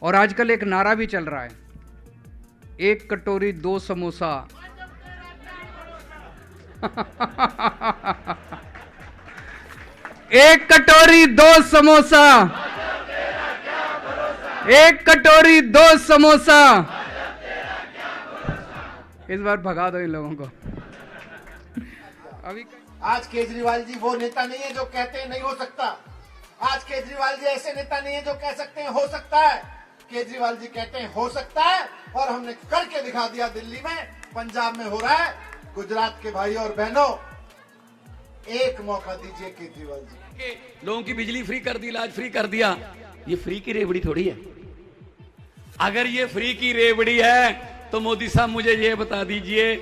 और आजकल एक नारा भी चल रहा है, एक कटोरी दो समोसा। एक कटोरी दो समोसा, एक कटोरी दो समोसा। इस बार भगा दो इन लोगों को। अभी आज केजरीवाल जी वो नेता नहीं है जो कहते हैं नहीं हो सकता। आज केजरीवाल जी ऐसे नेता नहीं है जो कह सकते हैं हो सकता है। केजरीवाल जी कहते हैं हो सकता है, और हमने करके दिखा दिया। दिल्ली में, पंजाब में हो रहा है। गुजरात के भाई और बहनों, एक मौका दीजिए केजरीवाल जी। लोगों की बिजली फ्री कर दी, इलाज फ्री कर दिया। ये फ्री की रेवड़ी थोड़ी है। अगर ये फ्री की रेवड़ी है तो मोदी साहब मुझे ये बता दीजिए,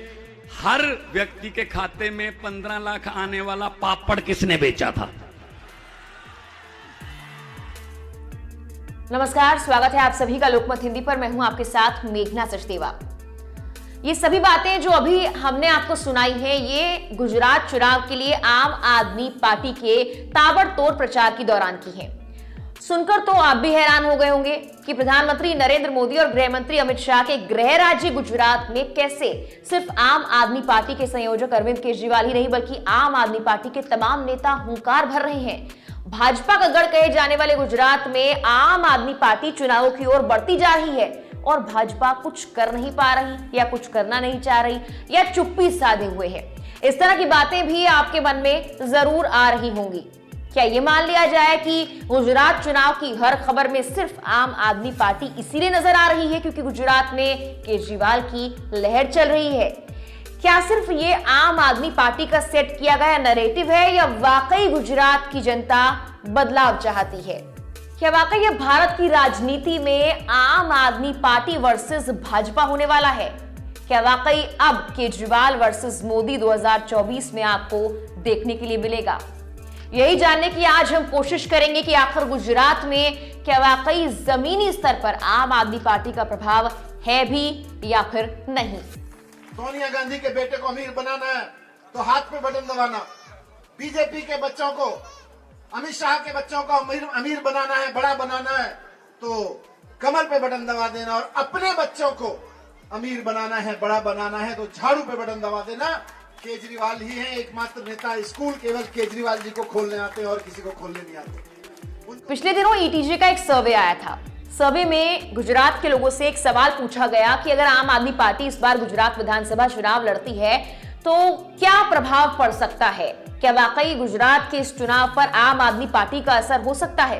हर व्यक्ति के खाते में 15 लाख आने वाला पापड़ किसने बेचा था? नमस्कार, स्वागत है आप सभी का लोकमत हिंदी पर। मैं हूं आपके साथ मेघना सचदेवा। ये सभी बातें जो अभी हमने आपको सुनाई हैं, ये गुजरात चुनाव के लिए आम आदमी पार्टी के ताबड़तोड़ प्रचार के दौरान की हैं। सुनकर तो आप भी हैरान हो गए होंगे कि प्रधानमंत्री नरेंद्र मोदी और गृह मंत्री अमित शाह के गृह राज्य गुजरात में कैसे सिर्फ आम आदमी पार्टी के संयोजक अरविंद केजरीवाल ही नहीं बल्कि आम आदमी पार्टी के तमाम नेता हुंकार भर रहे हैं। भाजपा का गढ़ कहे जाने वाले गुजरात में आम आदमी पार्टी चुनावों की ओर बढ़ती जा रही है और भाजपा कुछ कर नहीं पा रही या कुछ करना नहीं चाह रही या चुप्पी साधे हुए है। इस तरह की बातें भी आपके मन में जरूर आ रही होंगी। क्या ये मान लिया जाए कि गुजरात चुनाव की हर खबर में सिर्फ आम आदमी पार्टी इसीलिए नजर आ रही है क्योंकि गुजरात में केजरीवाल की लहर चल रही है? क्या सिर्फ ये आम आदमी पार्टी का सेट किया गया नैरेटिव है या वाकई गुजरात की जनता बदलाव चाहती है? क्या वाकई ये भारत की राजनीति में आम आदमी पार्टी वर्सेस भाजपा होने वाला है? क्या वाकई अब केजरीवाल वर्सेस मोदी 2024 में आपको देखने के लिए मिलेगा? यही जानने की आज हम कोशिश करेंगे कि आखिर गुजरात में क्या वाकई जमीनी स्तर पर आम आदमी पार्टी का प्रभाव है भी या फिर नहीं। सोनिया गांधी के बेटे को अमीर बनाना है तो हाथ पे बटन दबाना, बीजेपी के बच्चों को, अमित शाह के बच्चों को अमीर बनाना है, बड़ा बनाना है तो कमर पे बटन दबा देना, और अपने बच्चों को अमीर बनाना है, बड़ा बनाना है तो झाड़ू पे बटन दबा देना। केजरीवाल ही है एकमात्र नेता, स्कूल केवल केजरीवाल जी को खोलने आते हैं और किसी को खोलने नहीं आते। पिछले दिनों ईटीजे का एक सर्वे आया था। सर्वे में गुजरात के लोगों से एक सवाल पूछा गया कि अगर आम आदमी पार्टी इस बार गुजरात विधानसभा चुनाव लड़ती है तो क्या प्रभाव पड़ सकता है? क्या वाकई गुजरात के इस चुनाव पर आम आदमी पार्टी का असर हो सकता है?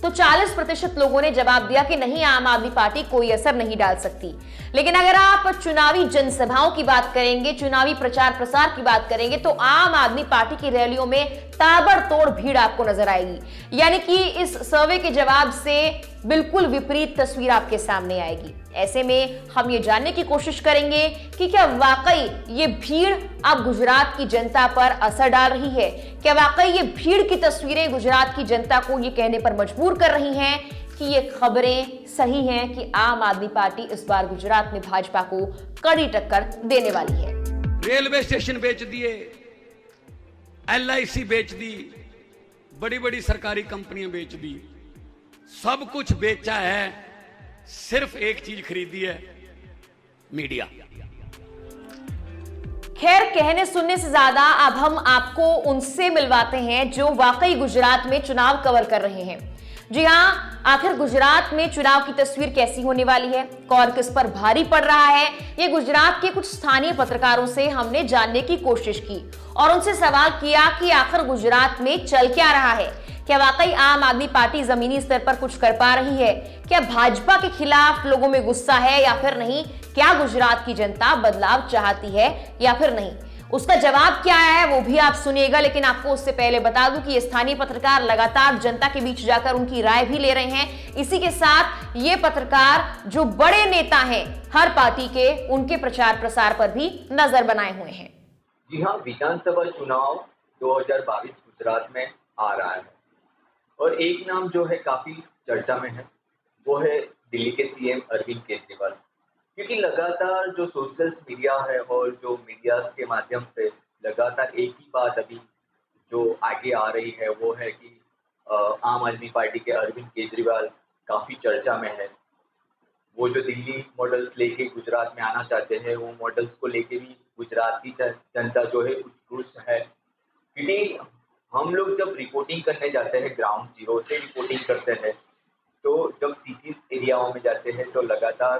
तो 40% लोगों ने जवाब दिया कि नहीं, आम आदमी पार्टी कोई असर नहीं डाल सकती। लेकिन अगर आप चुनावी जनसभाओं की बात करेंगे, चुनावी प्रचार प्रसार की बात करेंगे तो आम आदमी पार्टी की रैलियों में ताबड़तोड़ भीड़ आपको नजर आएगी। यानी कि इस सर्वे के जवाब से बिल्कुल विपरीत तस्वीर आपके सामने आएगी। ऐसे में हम ये जानने की कोशिश करेंगे कि क्या वाकई ये भीड़ अब गुजरात की जनता पर असर डाल रही है? क्या वाकई ये भीड़ की तस्वीरें गुजरात की जनता को ये कहने पर मजबूर कर रही हैं कि ये खबरें सही हैं कि आम आदमी पार्टी इस बार गुजरात में भाजपा को कड़ी टक्कर देने वाली है? रेलवे स्टेशन बेच दिए, LIC बेच दी, बड़ी बड़ी सरकारी कंपनियां बेच दी, सब कुछ बेचा है, सिर्फ एक चीज खरीदी है, मीडिया। खैर, कहने सुनने से ज्यादा अब हम आपको उनसे मिलवाते हैं जो वाकई गुजरात में चुनाव कवर कर रहे हैं। जी हां, आखिर गुजरात में चुनाव की तस्वीर कैसी होने वाली है, कौन किस पर भारी पड़ रहा है, ये गुजरात के कुछ स्थानीय पत्रकारों से हमने जानने की कोशिश की और उनसे सवाल किया कि आखिर गुजरात में चल क्या रहा है। क्या वाकई आम आदमी पार्टी जमीनी स्तर पर कुछ कर पा रही है? क्या भाजपा के खिलाफ लोगों में गुस्सा है या फिर नहीं? क्या गुजरात की जनता बदलाव चाहती है या फिर नहीं? उसका जवाब क्या है वो भी आप सुनिएगा। लेकिन आपको उससे पहले बता दूं कि ये स्थानीय पत्रकार लगातार जनता के बीच जाकर उनकी राय भी ले रहे हैं। इसी के साथ ये पत्रकार जो बड़े नेता हैं हर पार्टी के, उनके प्रचार प्रसार पर भी नजर बनाए हुए हैं। जी हाँ, विधानसभा चुनाव 2022 गुजरात में आ रहा है और एक नाम जो है काफी चर्चा में है वो है दिल्ली के CM अरविंद केजरीवाल। क्योंकि लगातार जो सोशल मीडिया है और जो मीडिया के माध्यम से लगातार एक ही बात अभी जो आगे आ रही है वो है कि आम आदमी पार्टी के अरविंद केजरीवाल काफ़ी चर्चा में है वो जो दिल्ली मॉडल्स लेके गुजरात में आना चाहते हैं, वो मॉडल्स को लेके भी गुजरात की जनता जो है उत्कृष्ट है। क्योंकि हम लोग जब रिपोर्टिंग करने जाते हैं, ग्राउंड जीरो से रिपोर्टिंग करते हैं, तो जब सिटीज एरियाओं में जाते हैं तो लगातार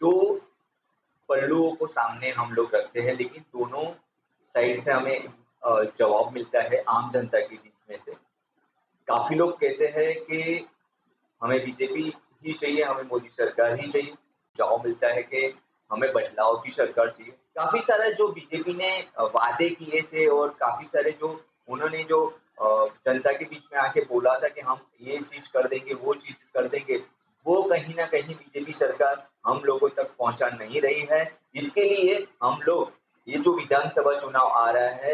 दो पहलुओं को सामने हम लोग रखते हैं, लेकिन दोनों साइड से हमें जवाब मिलता है आम जनता के बीच में से। काफी लोग कहते हैं कि हमें बीजेपी ही चाहिए, हमें मोदी सरकार ही चाहिए। जवाब मिलता है कि हमें बदलाव की सरकार चाहिए। काफी सारे जो बीजेपी ने वादे किए थे और काफी सारे जो उन्होंने जो जनता के बीच में आके बोला था कि हम ये चीज कर देंगे, वो चीज कर देंगे, वो कहीं ना कहीं बीजेपी सरकार हम लोगों तक पहुंचा नहीं रही है। इसके लिए हम लोग ये जो विधानसभा चुनाव आ रहा है,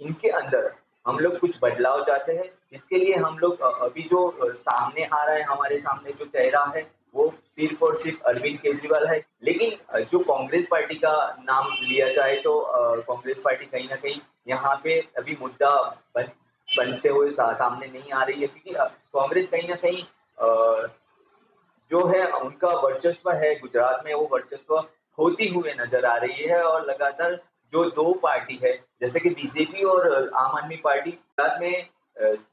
इनके अंदर हम लोग कुछ बदलाव चाहते हैं। इसके लिए हम लोग अभी जो सामने आ रहा है, हमारे सामने जो चेहरा है, वो सिर्फ और सिर्फ अरविंद केजरीवाल है। लेकिन जो कांग्रेस पार्टी का नाम लिया जाए तो कांग्रेस पार्टी कहीं ना कहीं यहाँ पे अभी मुद्दा बनते हुए सामने नहीं आ रही है, क्योंकि कांग्रेस कहीं ना कहीं जो है उनका वर्चस्व है गुजरात में, वो वर्चस्व होती हुए नजर आ रही है। और लगातार जो दो पार्टी है, जैसे कि बीजेपी और आम आदमी पार्टी, गुजरात में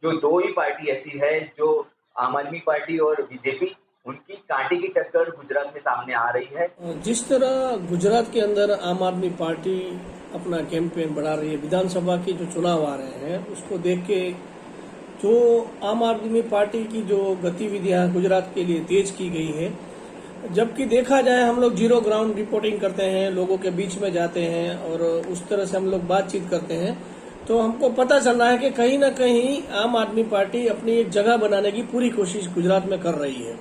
जो दो ही पार्टी ऐसी है, जो आम आदमी पार्टी और बीजेपी, उनकी कांटे की टक्कर गुजरात में सामने आ रही है। जिस तरह गुजरात के अंदर आम आदमी पार्टी अपना कैंपेन बढ़ा रही है, विधानसभा के जो चुनाव आ रहे हैं उसको देख के जो आम आदमी पार्टी की जो गतिविधियां गुजरात के लिए तेज की गई है, जबकि देखा जाए हम लोग जीरो ग्राउंड रिपोर्टिंग करते हैं, लोगों के बीच में जाते हैं और उस तरह से हम लोग बातचीत करते हैं, तो हमको पता चल रहा है कि कहीं ना कहीं आम आदमी पार्टी अपनी एक जगह बनाने की पूरी कोशिश गुजरात में कर रही है।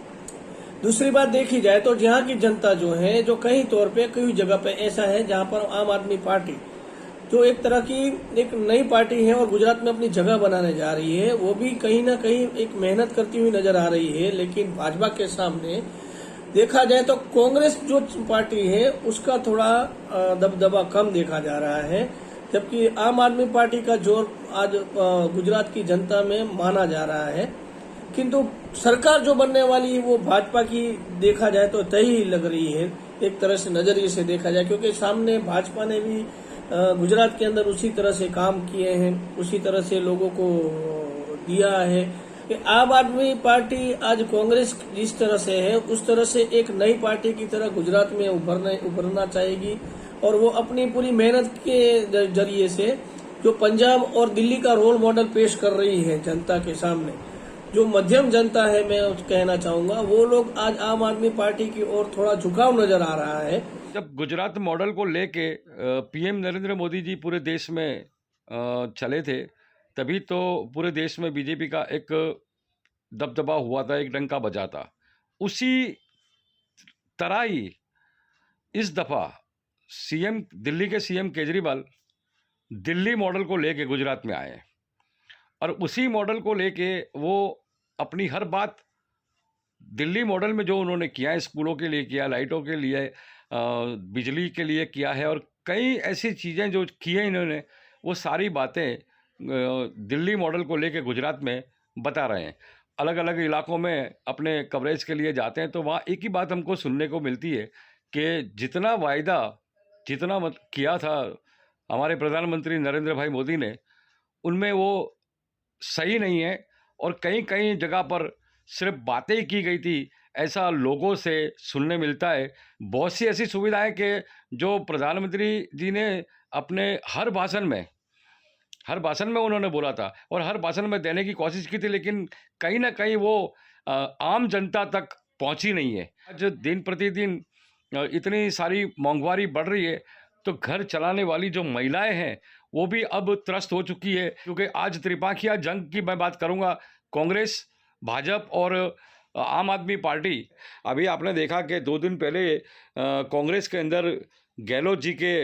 दूसरी बात देखी जाए तो यहाँ की जनता जो है, जो कई तौर पे कई जगह पे ऐसा है जहाँ पर आम आदमी पार्टी जो एक तरह की एक नई पार्टी है और गुजरात में अपनी जगह बनाने जा रही है, वो भी कहीं ना कहीं एक मेहनत करती हुई नजर आ रही है। लेकिन भाजपा के सामने देखा जाए तो कांग्रेस जो पार्टी है उसका थोड़ा दबदबा कम देखा जा रहा है, जबकि आम आदमी पार्टी का जोर आज गुजरात की जनता में माना जा रहा है। किंतु सरकार जो बनने वाली है वो भाजपा की देखा जाए तो तय ही लग रही है, एक तरह से नजरिए से देखा जाए, क्योंकि सामने भाजपा ने भी गुजरात के अंदर उसी तरह से काम किए हैं, उसी तरह से लोगों को दिया है कि आम आदमी पार्टी आज कांग्रेस जिस तरह से है उस तरह से एक नई पार्टी की तरह गुजरात में उभरना चाहेगी। और वो अपनी पूरी मेहनत के जरिए से जो पंजाब और दिल्ली का रोल मॉडल पेश कर रही है जनता के सामने, जो मध्यम जनता है, मैं कहना चाहूंगा, वो लोग आज आम आदमी पार्टी की ओर थोड़ा झुकाव नजर आ रहा है। जब गुजरात मॉडल को लेके पीएम नरेंद्र मोदी जी पूरे देश में चले थे, तभी तो पूरे देश में बीजेपी का एक दबदबा हुआ था, एक डंका बजा था। उसी तरह ही इस दफा दिल्ली के सीएम केजरीवाल दिल्ली मॉडल को लेके गुजरात में आए और उसी मॉडल को लेके वो अपनी हर बात दिल्ली मॉडल में जो उन्होंने किया है, स्कूलों के लिए किया, लाइटों के लिए, बिजली के लिए किया है और कई ऐसी चीज़ें जो की हैं इन्होंने, वो सारी बातें दिल्ली मॉडल को लेके गुजरात में बता रहे हैं। अलग अलग इलाकों में अपने कवरेज के लिए जाते हैं तो वहाँ एक ही बात हमको सुनने को मिलती है कि जितना वायदा किया था हमारे प्रधानमंत्री नरेंद्र भाई मोदी ने, उनमें वो सही नहीं है और कई कई जगह पर सिर्फ बातें ही की गई थी, ऐसा लोगों से सुनने मिलता है। बहुत सी ऐसी सुविधाएं कि जो प्रधानमंत्री जी ने अपने हर भाषण में उन्होंने बोला था और हर भाषण में देने की कोशिश की थी, लेकिन कहीं ना कहीं वो आम जनता तक पहुंची नहीं है। आज दिन प्रतिदिन इतनी सारी महंगाई बढ़ रही है तो घर चलाने वाली जो महिलाएं हैं वो भी अब त्रस्त हो चुकी है, क्योंकि आज त्रिपाखिया जंग की मैं बात करूंगा, कांग्रेस, भाजपा और आम आदमी पार्टी। अभी आपने देखा कि 2 दिन पहले कांग्रेस के अंदर गहलोत जी के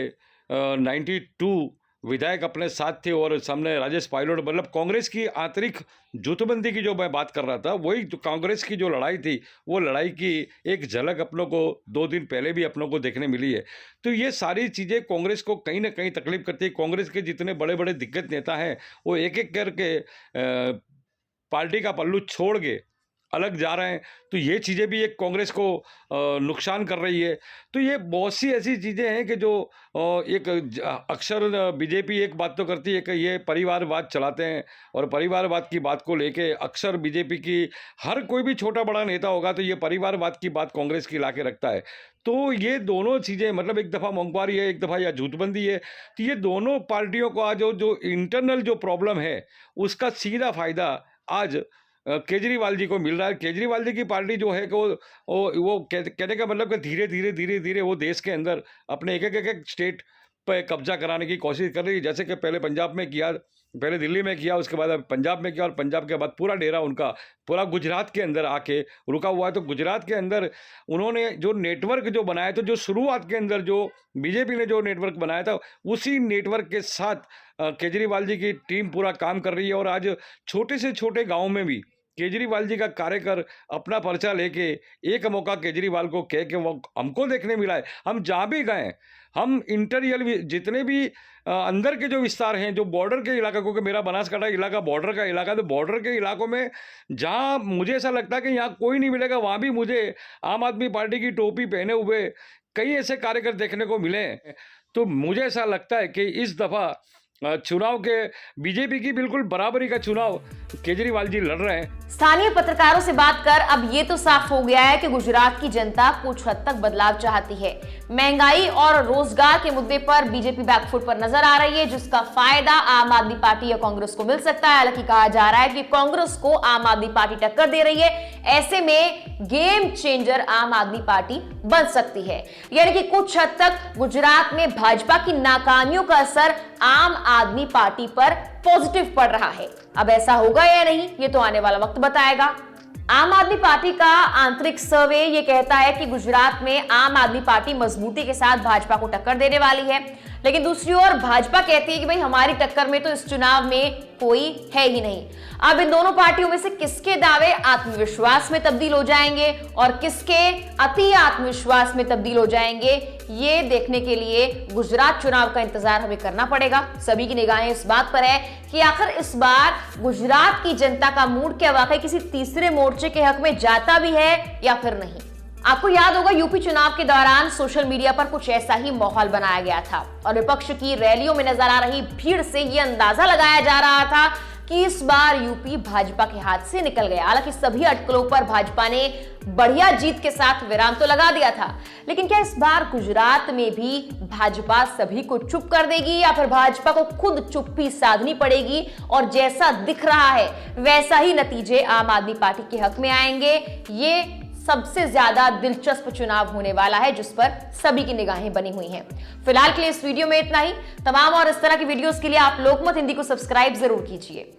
92 विधायक अपने साथ थे और सामने राजेश पायलट, मतलब कांग्रेस की आंतरिक जुटबंदी की जो मैं बात कर रहा था, वही जो कांग्रेस की जो लड़ाई थी, वो लड़ाई की एक झलक अपनों को 2 दिन पहले भी अपनों को देखने मिली है। तो ये सारी चीज़ें कांग्रेस को कहीं ना कहीं तकलीफ करती है। कांग्रेस के जितने बड़े बड़े दिग्गज नेता हैं वो एक एक करके पार्टी का पल्लू छोड़ के अलग जा रहे हैं, तो ये चीज़ें भी एक कांग्रेस को नुकसान कर रही है। तो ये बहुत सी ऐसी चीज़ें हैं कि जो अक्सर बीजेपी एक बात तो करती है कि ये परिवारवाद चलाते हैं, और परिवारवाद की बात को लेके अक्सर बीजेपी की हर कोई भी छोटा बड़ा नेता होगा तो ये परिवारवाद की बात कांग्रेस की ला के रखता है। तो ये दोनों चीज़ें, मतलब एक दफ़ा मोंगवारी है, एक दफ़ा या झूठबंदी है, तो ये दोनों पार्टियों को आज जो इंटरनल जो प्रॉब्लम है उसका सीधा फायदा आज केजरीवाल जी को मिल रहा है। केजरीवाल जी की पार्टी जो है कि वो कहने का मतलब कि धीरे धीरे वो देश के अंदर अपने एक स्टेट पे कब्जा कराने की कोशिश कर रही है। जैसे कि पहले पंजाब में किया, पहले दिल्ली में किया, उसके बाद अब पंजाब में किया, और पंजाब के बाद पूरा डेरा उनका पूरा गुजरात के अंदर आके रुका हुआ है। तो गुजरात के अंदर उन्होंने जो नेटवर्क जो बनाया था, जो शुरुआत के अंदर जो बीजेपी ने जो नेटवर्क बनाया था, उसी नेटवर्क के साथ केजरीवाल जी की टीम पूरा काम कर रही है। और आज छोटे से छोटे गाँव में भी केजरीवाल जी का कार्यकर अपना पर्चा लेके एक मौका केजरीवाल को कह के वो हमको देखने मिला है। हम जहाँ भी गए, हम इंटीरियर जितने भी अंदर के जो विस्तार हैं, जो बॉर्डर के इलाका, क्योंकि मेरा बनासकांठा इलाका बॉर्डर का इलाका, तो बॉर्डर के इलाकों में जहाँ मुझे ऐसा लगता है कि यहाँ कोई नहीं मिलेगा, वहाँ भी मुझे आम आदमी पार्टी की टोपी पहने हुए कई ऐसे कार्यकर देखने को मिले। तो मुझे ऐसा लगता है कि इस दफ़ा चुनाव के बीजेपी की बिल्कुल बराबरी का चुनाव केजरीवाल जी लड़ रहे हैं। स्थानीय पत्रकारों से बात कर अब ये तो साफ हो गया है कि गुजरात की जनता कुछ हद तक बदलाव चाहती है। महंगाई और रोजगार के मुद्दे पर बीजेपी बैकफुट पर नजर आ रही है, जिसका फायदा आम आदमी पार्टी या कांग्रेस को मिल सकता है। हालांकि कहा जा रहा है कि कांग्रेस को आम आदमी पार्टी टक्कर दे रही है, ऐसे में गेम चेंजर आम आदमी पार्टी बन सकती है। यानी कि कुछ हद तक गुजरात में भाजपा की नाकामियों का असर आम आदमी पार्टी पर पॉजिटिव पड़ रहा है। अब ऐसा होगा या नहीं, ये तो आने वाला वक्त बताएगा। आम आदमी पार्टी का आंतरिक सर्वे ये कहता है कि गुजरात में आम आदमी पार्टी मजबूती के साथ भाजपा को टक्कर देने वाली है, लेकिन दूसरी ओर भाजपा कहती है कि भाई हमारी टक्कर में तो इस चुनाव में कोई है ही नहीं। अब इन दोनों पार्टियों में से किसके दावे आत्मविश्वास में तब्दील हो जाएंगे और किसके अति आत्मविश्वास में तब्दील हो जाएंगे, ये देखने के लिए गुजरात चुनाव का इंतजार हमें करना पड़ेगा। सभी की निगाहें इस बात पर है कि आखिर इस बार गुजरात की जनता का मूड क्या वाकई किसी तीसरे मोर्चे के हक में जाता भी है या फिर नहीं। आपको याद होगा यूपी चुनाव के दौरान सोशल मीडिया पर कुछ ऐसा ही माहौल बनाया गया था और विपक्ष की रैलियों में नजर आ रही भीड़ से यह अंदाजा लगाया जा रहा था कि इस बार यूपी भाजपा के हाथ से निकल गया। हालांकि सभी अटकलों पर भाजपा ने बढ़िया जीत के साथ विराम तो लगा दिया था, लेकिन क्या इस बार गुजरात में भी भाजपा सभी को चुप कर देगी या फिर भाजपा को खुद चुप्पी साधनी पड़ेगी और जैसा दिख रहा है वैसा ही नतीजे आम आदमी पार्टी के हक में आएंगे? ये सबसे ज्यादा दिलचस्प चुनाव होने वाला है जिस पर सभी की निगाहें बनी हुई हैं। फिलहाल के लिए इस वीडियो में इतना ही। तमाम और इस तरह की वीडियोस के लिए आप लोकमत हिंदी को सब्सक्राइब जरूर कीजिए।